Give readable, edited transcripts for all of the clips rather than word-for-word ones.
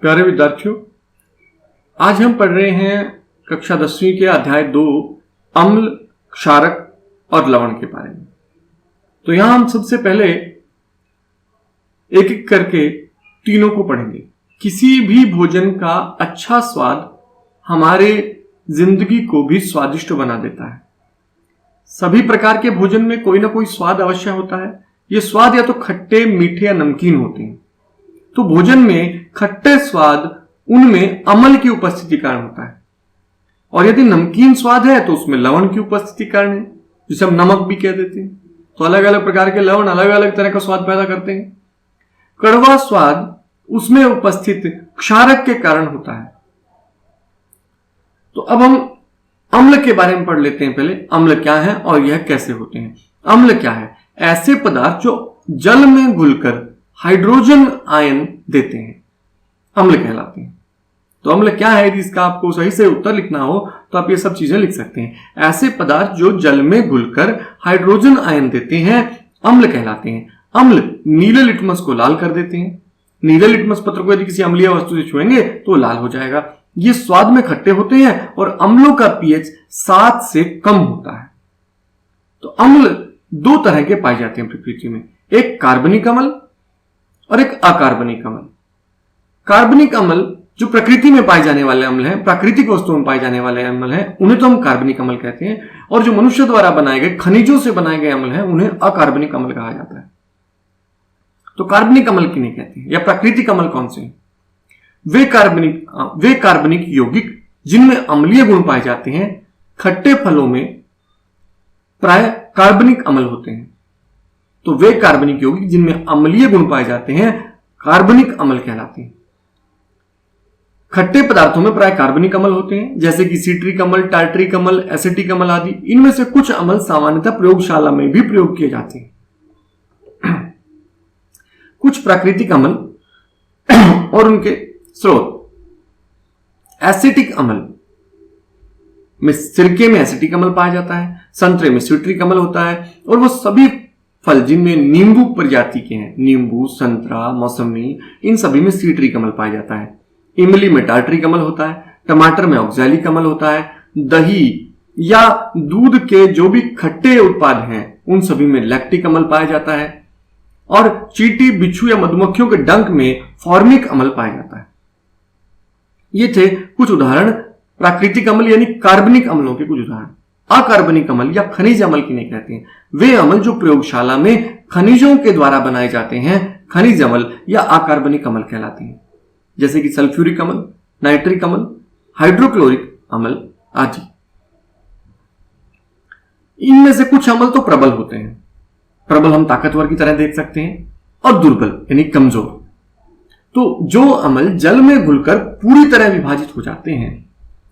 प्यारे विद्यार्थियों, आज हम पढ़ रहे हैं कक्षा 10वीं के अध्याय 2 अम्ल, क्षारक और लवण के बारे में। तो यहां हम सबसे पहले एक एक करके तीनों को पढ़ेंगे। किसी भी भोजन का अच्छा स्वाद हमारे जिंदगी को भी स्वादिष्ट बना देता है। सभी प्रकार के भोजन में कोई ना कोई स्वाद अवश्य होता है। ये स्वाद या तो खट्टे, मीठे या नमकीन होते हैं। तो भोजन में खट्टे स्वाद उनमें अम्ल की उपस्थिति कारण होता है, और यदि नमकीन स्वाद है तो उसमें लवण की उपस्थिति कारण है, जिसे हम नमक भी कह देते हैं। तो अलग अलग प्रकार के लवण अलग अलग तरह का स्वाद पैदा करते हैं। कड़वा स्वाद उसमें उपस्थित क्षारक के कारण होता है। तो अब हम अम्ल के बारे में पढ़ लेते हैं। पहले अम्ल क्या है और यह कैसे होते हैं। अम्ल क्या है? ऐसे पदार्थ जो जल में घुलकर हाइड्रोजन आयन देते हैं, अम्ल कहलाते हैं। तो अम्ल क्या है? यदि इसका आपको सही से उत्तर लिखना हो तो आप ये सब चीजें लिख सकते हैं। ऐसे पदार्थ जो जल में घुलकर हाइड्रोजन आयन देते हैं अम्ल कहलाते हैं। अम्ल नीले लिटमस को लाल कर देते हैं। नीले लिटमस पत्र को यदि किसी अम्लीय वस्तु से छुएंगे तो लाल हो जाएगा। ये स्वाद में खट्टे होते हैं और अम्लों का पीएच 7 से कम होता है। तो अम्ल दो तरह के पाए जाते हैं प्रकृति में, एक कार्बनिक अम्ल और एक अकार्बनिक अम्ल। कार्बनिक अम्ल जो प्रकृति में पाए जाने वाले अम्ल हैं, प्राकृतिक वस्तुओं में पाए जाने वाले अम्ल हैं, उन्हें तो हम कार्बनिक अम्ल कहते हैं। और जो मनुष्य द्वारा बनाए गए, खनिजों से बनाए गए अम्ल हैं, उन्हें अकार्बनिक अम्ल कहा जाता है। तो कार्बनिक अम्ल किन्हें कहते हैं या प्राकृतिक अम्ल कौन से हैं? वे कार्बनिक यौगिक जिनमें अम्लीय गुण पाए जाते हैं। खट्टे फलों में प्राय कार्बनिक अम्ल होते हैं। तो वे कार्बनिक यौगिक जिनमें अम्लीय गुण पाए जाते हैं कार्बनिक अम्ल कहलाते हैं। खट्टे पदार्थों में प्राय कार्बनिक अम्ल होते हैं, जैसे कि सिट्रिक अम्ल, टार्ट्रिक अम्ल, एसिटिक अम्ल आदि। इनमें से कुछ अम्ल सामान्यतः प्रयोगशाला में भी प्रयोग किए जाते हैं। कुछ प्राकृतिक अम्ल और उनके स्रोत। एसिटिक अम्ल में सिरके में एसिटिक अम्ल पाया जाता है, संतरे में सिट्रिक अम्ल होता है, और वो सभी फल जिनमें नींबू प्रजाति के हैं, नींबू, संतरा, मौसमी, इन सभी में सिट्रिक अम्ल पाया जाता है। इमली में टार्ट्रिक अम्ल होता है, टमाटर में ऑक्सैलिक अम्ल होता है, दही या दूध के जो भी खट्टे उत्पाद हैं उन सभी में लैक्टिक अम्ल पाया जाता है, और चींटी, बिच्छू या मधुमक्खियों के डंक में फॉर्मिक अम्ल पाया जाता है। ये थे कुछ उदाहरण प्राकृतिक अम्ल यानी कार्बनिक अम्लों के कुछ उदाहरण। अकार्बनिक अम्ल या खनिज अम्ल किन्हें कहते हैं? वे अम्ल जो प्रयोगशाला में खनिजों के द्वारा बनाए जाते हैं खनिज अम्ल या अकार्बनिक अम्ल कहलाते हैं, जैसे कि सल्फ्यूरिक अम्ल, नाइट्रिक अम्ल, हाइड्रोक्लोरिक अम्ल आदि। इनमें से कुछ अम्ल तो प्रबल होते हैं। प्रबल हम ताकतवर की तरह देख सकते हैं, और दुर्बल यानी कमजोर। तो जो अम्ल जल में घुलकर पूरी तरह विभाजित हो जाते हैं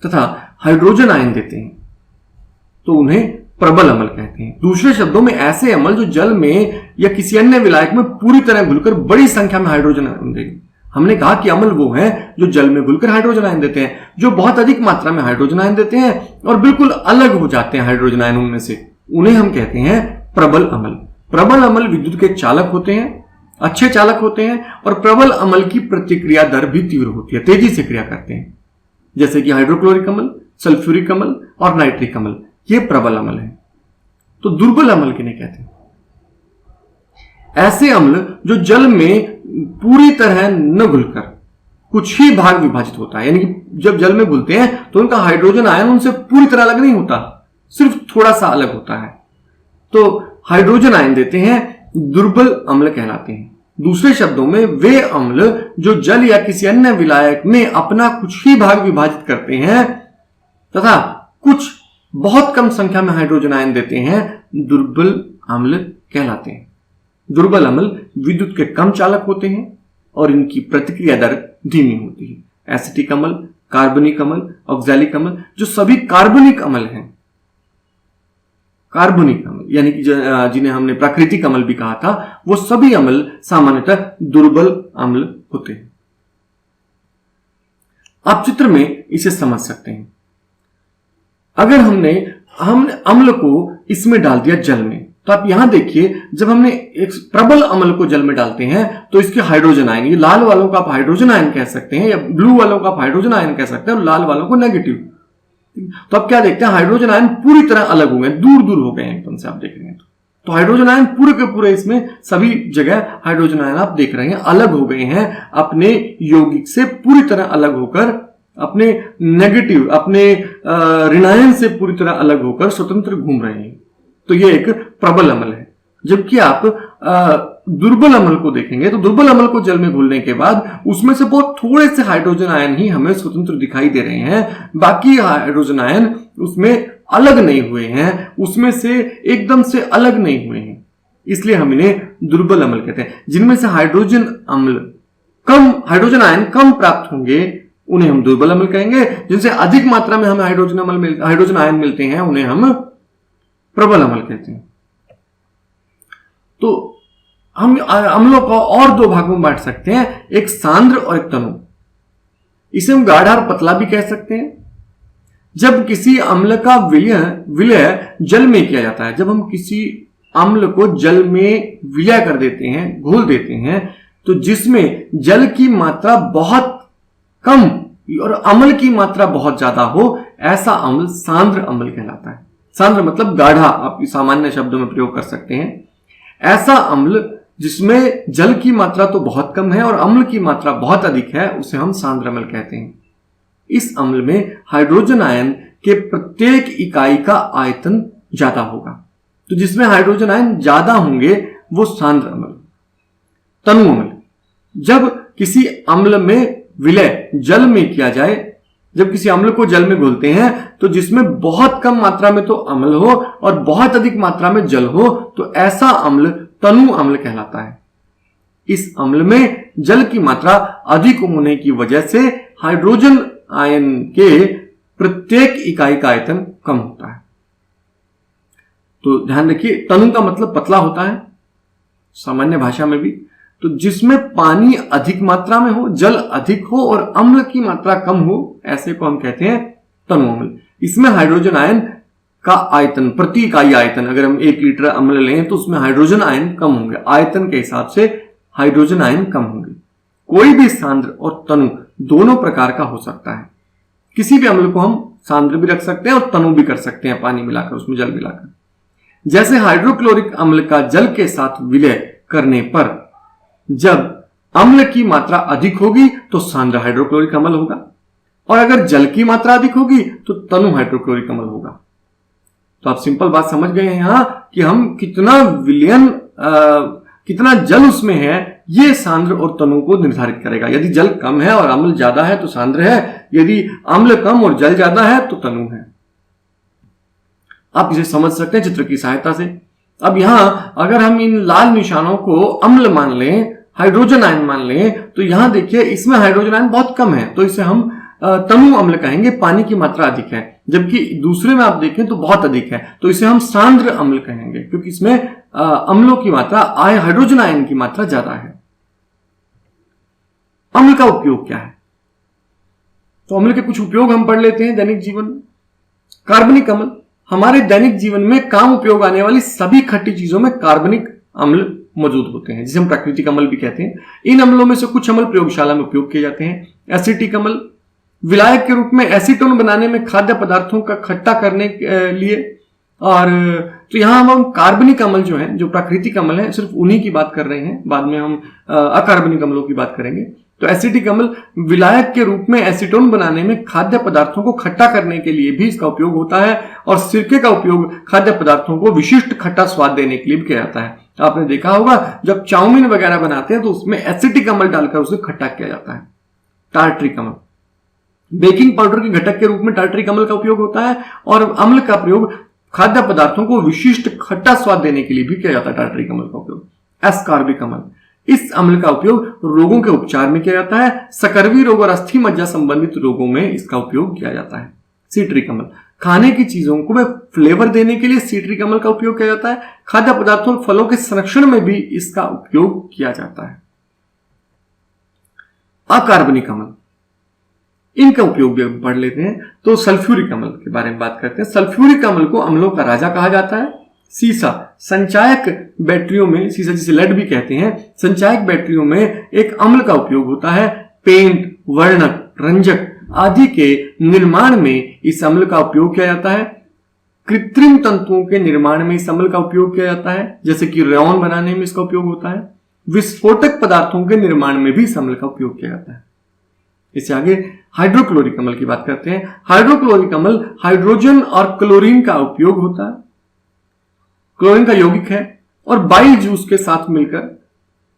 तथा हाइड्रोजन आयन देते हैं तो उन्हें प्रबल अम्ल कहते हैं। दूसरे शब्दों में ऐसे अम्ल जो जल में या किसी अन्य विलायक में पूरी तरह घुलकर बड़ी संख्या में हाइड्रोजन आयन देंगे। हमने कहा कि अम्ल वो हैं जो जल में घुलकर हाइड्रोजन आयन देते हैं, जो बहुत अधिक मात्रा में हाइड्रोजन आयन देते हैं और बिल्कुल अलग हो जाते हैं हाइड्रोजन आयन उनमें से। उन्हें हम कहते हैं प्रबल अम्ल। प्रबल अम्ल विद्युत के चालक होते हैं, अच्छे चालक होते हैं, और प्रबल अम्ल की प्रतिक्रिया दर भी तीव्र होती है, तेजी से क्रिया करते हैं, जैसे कि हाइड्रोक्लोरिक अम्ल, सल्फ्यूरिक अम्ल और नाइट्रिक अम्ल। ये प्रबल अम्ल है। तो दुर्बल अम्ल किन्हें कहते हैं? ऐसे अम्ल जो जल में पूरी तरह न घुलकर कुछ ही भाग विभाजित होता है, यानी कि जब जल में घुलते हैं तो उनका हाइड्रोजन आयन उनसे पूरी तरह अलग नहीं होता, सिर्फ थोड़ा सा अलग होता है, तो हाइड्रोजन आयन देते हैं, दुर्बल अम्ल कहलाते हैं। दूसरे शब्दों में वे अम्ल जो जल या किसी अन्य विलायक में अपना कुछ ही भाग विभाजित करते हैं तथा कुछ बहुत कम संख्या में हाइड्रोजन आयन देते हैं, दुर्बल अम्ल कहलाते हैं। दुर्बल अम्ल विद्युत के कम चालक होते हैं और इनकी प्रतिक्रिया दर धीमी होती है। एसिटिक अम्ल, कार्बनिक अम्ल, ऑक्सैलिक अम्ल जो सभी कार्बनिक अम्ल हैं, कार्बनिक अम्ल यानी कि जिन्हें हमने प्राकृतिक अम्ल भी कहा था, वो सभी अम्ल सामान्यतः दुर्बल अम्ल होते हैं। आप चित्र में इसे समझ सकते हैं। अगर हमने अम्ल को इसमें डाल दिया जल में, तो आप यहां देखिए, जब हमने एक प्रबल अम्ल को जल में डालते हैं तो इसके हाइड्रोजन आयन, ये लाल वालों का आप हाइड्रोजन आयन कह सकते हैं या ब्लू वालों का आप हाइड्रोजन आयन कह सकते हैं और लाल वालों को नेगेटिव। तो आप क्या देखते हैं, हाइड्रोजन आयन पूरी तरह अलग हो गए, दूर दूर हो गए हैं एकदम से। आप देख रहे हैं तो हाइड्रोजन आयन पूरे के पूरे इसमें सभी जगह हाइड्रोजन आयन आप देख रहे हैं अलग हो गए हैं, अपने यौगिक से पूरी तरह अलग होकर, अपने नेगेटिव, अपने ऋणायन से पूरी तरह अलग होकर स्वतंत्र घूम रहे हैं। तो ये एक प्रबल अम्ल है। जबकि आप दुर्बल अम्ल को देखेंगे तो दुर्बल अम्ल को जल में घुलने के बाद उसमें से बहुत थोड़े से हाइड्रोजन आयन ही हमें स्वतंत्र दिखाई दे रहे हैं, बाकी हाइड्रोजन आयन उसमें अलग नहीं हुए हैं, उसमें से एकदम से अलग नहीं हुए हैं, इसलिए हम इन्हें दुर्बल अम्ल कहते हैं। जिनमें से हाइड्रोजन आयन कम प्राप्त होंगे उन्हें हम दुर्बल अम्ल कहेंगे, जिनसे अधिक मात्रा में हमें हाइड्रोजन आयन मिलते हैं उन्हें हम प्रबल अम्ल कहते हैं। तो हम अम्लों को और दो भागों में बांट सकते हैं, एक सांद्र और एक तनु। इसे हम गाढ़ा और पतला भी कह सकते हैं। जब किसी अम्ल का विलय जल में किया जाता है, जब हम किसी अम्ल को जल में विलय कर देते हैं, घोल देते हैं, तो जिसमें जल की मात्रा बहुत कम और अम्ल की मात्रा बहुत ज्यादा हो, ऐसा अम्ल सांद्र अम्ल कहलाता है। सांद्र मतलब गाढ़ा, आप सामान्य शब्दों में प्रयोग कर सकते हैं। ऐसा अम्ल जिसमें जल की मात्रा तो बहुत कम है और अम्ल की मात्रा बहुत अधिक है, उसे हम सांद्र अम्ल कहते हैं। इस अम्ल में हाइड्रोजन आयन के प्रत्येक इकाई का आयतन ज्यादा होगा, तो जिसमें हाइड्रोजन आयन ज्यादा होंगे वो सांद्र अम्ल। तनु अम्ल, जब किसी अम्ल में विलय जल में किया जाए, जब किसी अम्ल को जल में घोलते हैं तो जिसमें बहुत कम मात्रा में तो अम्ल हो और बहुत अधिक मात्रा में जल हो, तो ऐसा अम्ल तनु अम्ल कहलाता है। इस अम्ल में जल की मात्रा अधिक होने की वजह से हाइड्रोजन आयन के प्रत्येक इकाई का आयतन कम होता है। तो ध्यान रखिए, तनु का मतलब पतला होता है सामान्य भाषा में भी। तो जिसमें पानी अधिक मात्रा में हो, जल अधिक हो और अम्ल की मात्रा कम हो, ऐसे को हम कहते हैं तनु अम्ल। इसमें हाइड्रोजन आयन का आयतन, प्रति इकाई आयतन, अगर हम 1 लीटर अम्ल लें तो उसमें हाइड्रोजन आयन कम होंगे, आयतन के हिसाब से हाइड्रोजन आयन कम होंगे। कोई भी सांद्र और तनु दोनों प्रकार का हो सकता है। किसी भी अम्ल को हम सांद्र भी रख सकते हैं और तनु भी कर सकते हैं, पानी मिलाकर, उसमें जल मिलाकर। जैसे हाइड्रोक्लोरिक अम्ल का जल के साथ विलय करने पर जब अम्ल की मात्रा अधिक होगी तो सांद्र हाइड्रोक्लोरिक अम्ल होगा, और अगर जल की मात्रा अधिक होगी तो तनु हाइड्रोक्लोरिक अम्ल होगा। तो आप सिंपल बात समझ गए हैं यहां कि हम कितना जल उसमें है, ये सांद्र और तनु को निर्धारित करेगा। यदि जल कम है और अम्ल ज्यादा है तो सांद्र है, यदि अम्ल कम और जल ज्यादा है तो तनु है। आप इसे समझ सकते हैं चित्र की सहायता से। अब यहां अगर हम इन लाल निशानों को अम्ल मान लें, हाइड्रोजन आयन मान लें, तो यहां देखिए इसमें हाइड्रोजन आयन बहुत कम है, तो इसे हम तनु अम्ल कहेंगे, पानी की मात्रा अधिक है। जबकि दूसरे में आप देखें तो बहुत अधिक है, तो इसे हम सांद्र अम्ल कहेंगे, क्योंकि इसमें अम्लों की मात्रा, हाइड्रोजन आयन की मात्रा ज्यादा है। अम्ल का उपयोग क्या है? तो अम्ल के कुछ उपयोग हम पढ़ लेते हैं दैनिक जीवन में। कार्बनिक अम्ल, हमारे दैनिक जीवन में काम उपयोग आने वाली सभी खट्टी चीजों में कार्बनिक अम्ल मौजूद होते हैं, जिसे हम प्राकृतिक अम्ल भी कहते हैं। इन अम्लों में से कुछ अम्ल प्रयोगशाला में उपयोग किए जाते हैं। एसिटिक अम्ल, विलायक के रूप में एसीटोन बनाने में खाद्य पदार्थों का खट्टा करने के लिए। और तो यहां हम कार्बनिक अम्ल जो है, जो प्राकृतिक अम्ल है, सिर्फ उन्हीं की बात कर रहे हैं, बाद में हम अकार्बनिक अम्लों की बात करेंगे। तो एसिटिक अम्ल विलायक के रूप में एसीटोन बनाने में खाद्य पदार्थों को खट्टा करने के लिए भी इसका उपयोग होता है, और सिरके का उपयोग खाद्य पदार्थों को विशिष्ट खट्टा स्वाद देने के लिए भी किया जाता है। आपने देखा होगा जब चाउमीन वगैरह बनाते हैं तो उसमें एसिटिक अम्ल डालकर उसे खट्टा किया जाता है। टार्ट्रिक अम्ल, बेकिंग पाउडर के घटक के रूप में टार्ट्रिक अम्ल का उपयोग होता है, और अम्ल का प्रयोग खाद्य पदार्थों को विशिष्ट खट्टा स्वाद देने के लिए भी किया जाता है। टार्ट्रिक अम्ल का उपयोग। एस्कॉर्बिक अम्ल, इस अम्ल का उपयोग रोगों के उपचार में किया जाता है। सकर्वी रोग और अस्थि मज्जा संबंधित रोगों में इसका उपयोग किया जाता है। सिट्रिक अम्ल, खाने की चीजों को में फ्लेवर देने के लिए सिट्रिक अम्ल का उपयोग किया जाता है। खाद्य पदार्थों और फलों के संरक्षण में भी इसका उपयोग किया जाता है। अकार्बनिक अम्ल, इनका उपयोग भी हम पढ़ लेते हैं। तो सल्फ्यूरिक अम्ल के बारे में बात करते हैं। सल्फ्यूरिक अम्ल को अम्लों का राजा कहा जाता है। सीसा, संचायक बैटरियों में, सीसा जिसे लेड भी कहते हैं, संचायक बैटरियों में एक अम्ल का उपयोग होता है। पेंट, वर्णक, रंजक आदि के निर्माण में इस अम्ल का उपयोग किया जाता है। कृत्रिम तंतुओं के निर्माण में इस अम्ल का उपयोग किया जाता है, जैसे कि रेयॉन बनाने में इसका उपयोग होता है। विस्फोटक पदार्थों के निर्माण में भी इस अम्ल का उपयोग किया जाता है। इससे आगे हाइड्रोक्लोरिक अम्ल की बात करते हैं। हाइड्रोक्लोरिक अम्ल हाइड्रोजन और क्लोरीन का उपयोग होता है। क्लोरीन का यौगिक है और बाइल जूस के साथ मिलकर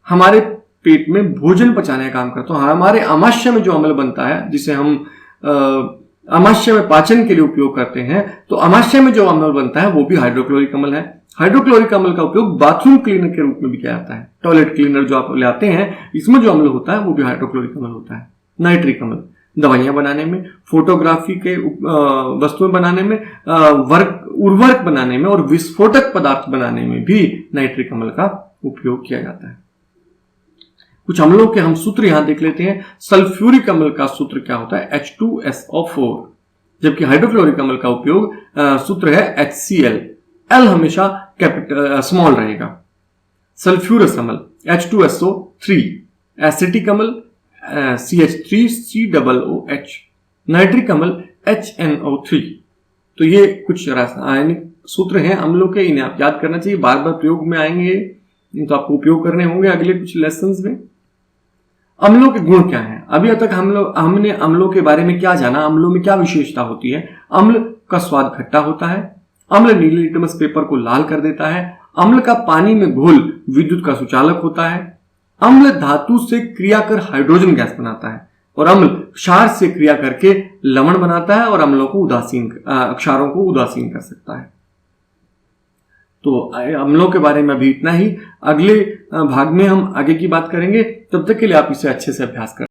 हमारे पेट में भोजन पचाने का काम करता है। हमारे आमाशय में जो अम्ल बनता है, जिसे हम आमाशय में पाचन के लिए उपयोग करते हैं, तो आमाशय में जो अम्ल बनता है वो भी हाइड्रोक्लोरिक अम्ल है। हाइड्रोक्लोरिक अम्ल का उपयोग बाथरूम क्लीनर के रूप में भी किया जाता है। टॉयलेट क्लीनर जो आप ले आते हैं, इसमें जो अम्ल होता है वो भी हाइड्रोक्लोरिक अम्ल होता है। नाइट्रिक अम्ल दवाइयां बनाने में, फोटोग्राफी के वस्तुएं बनाने में, उर्वरक बनाने में और विस्फोटक पदार्थ बनाने में भी नाइट्रिक अम्ल का उपयोग किया जाता है। कुछ अम्लों के हम सूत्र यहां देख लेते हैं। सल्फ्यूरिक अम्ल का सूत्र क्या होता है? H2SO4, जबकि हाइड्रोक्लोरिक अम्ल का उपयोग सूत्र है HCl। L हमेशा कैपिटल स्मॉल रहेगा। सल्फ्यूरस अम्ल H2SO3, एसिटिक अम्ल CH3COOH, नाइट्रिक अम्ल HNO3। तो ये कुछ रासायनिक सूत्र हैं अम्लों के, इन्हें आप याद करना चाहिए, बार बार प्रयोग में आएंगे, तो आपको उपयोग करने होंगे अगले कुछ लेसन्स में। अम्लों के गुण क्या हैं? अभी तक हमने अम्लों के बारे में क्या जाना, अम्लों में क्या विशेषता होती है? अम्ल का स्वाद खट्टा होता है। अम्ल नीले लिटमस पेपर को लाल कर देता है। अम्ल का पानी में घोल विद्युत का सुचालक होता है। अम्ल धातु से क्रिया कर हाइड्रोजन गैस बनाता है और अम्ल क्षार से क्रिया करके लवण बनाता है और अम्लों को क्षारों को उदासीन कर सकता है। तो अम्लों के बारे में अभी इतना ही। अगले भाग में हम आगे की बात करेंगे। तब तक के लिए आप इसे अच्छे से अभ्यास करें।